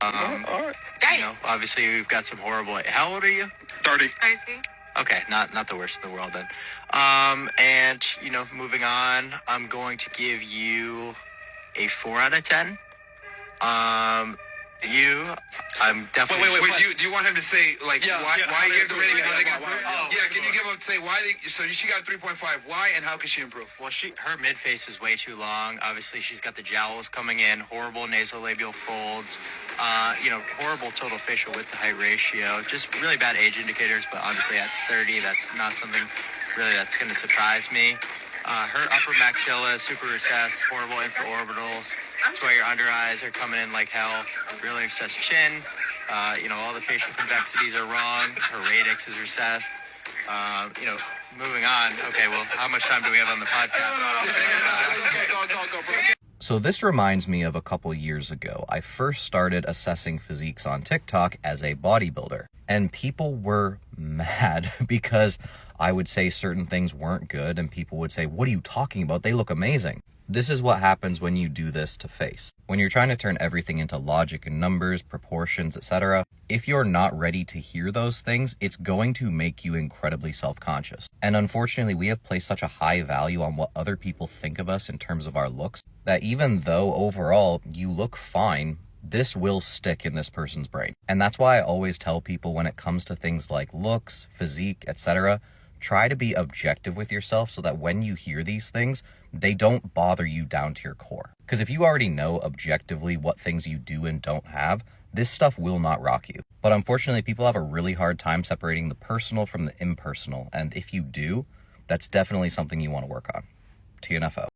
All right. Obviously we've got some horrible. How old are you? 30. I see. Okay, not the worst in the world then. And moving on, I'm going to give you a 4 out of 10. I'm definitely. Wait. Do you want him to say why he gave the rating and how they can improve? Why? Can you give him say why? So she got a 3.5. Why and how can she improve? Well, her mid face is way too long. Obviously, she's got the jowls coming in, horrible nasolabial folds, horrible total facial width to height ratio. Just really bad age indicators. But obviously, at 30, that's not something really that's going to surprise me. Her upper maxilla is super recessed, horrible infraorbitals. That's why your under eyes are coming in like hell. Really recessed chin. All the facial convexities are wrong. Her radix is recessed. Moving on. Okay, well, how much time do we have on the podcast? So this reminds me of a couple years ago. I first started assessing physiques on TikTok as a bodybuilder, and people were mad because I would say certain things weren't good, and people would say, "What are you talking about? They look amazing." This is what happens when you do this to face. When you're trying to turn everything into logic and numbers, proportions, etc., if you're not ready to hear those things, it's going to make you incredibly self-conscious. And unfortunately, we have placed such a high value on what other people think of us in terms of our looks, that even though overall you look fine, this will stick in this person's brain. And that's why I always tell people when it comes to things like looks, physique, etc., try to be objective with yourself so that when you hear these things, they don't bother you down to your core. Because if you already know objectively what things you do and don't have, this stuff will not rock you. But unfortunately, people have a really hard time separating the personal from the impersonal. And if you do, that's definitely something you want to work on. TNFO.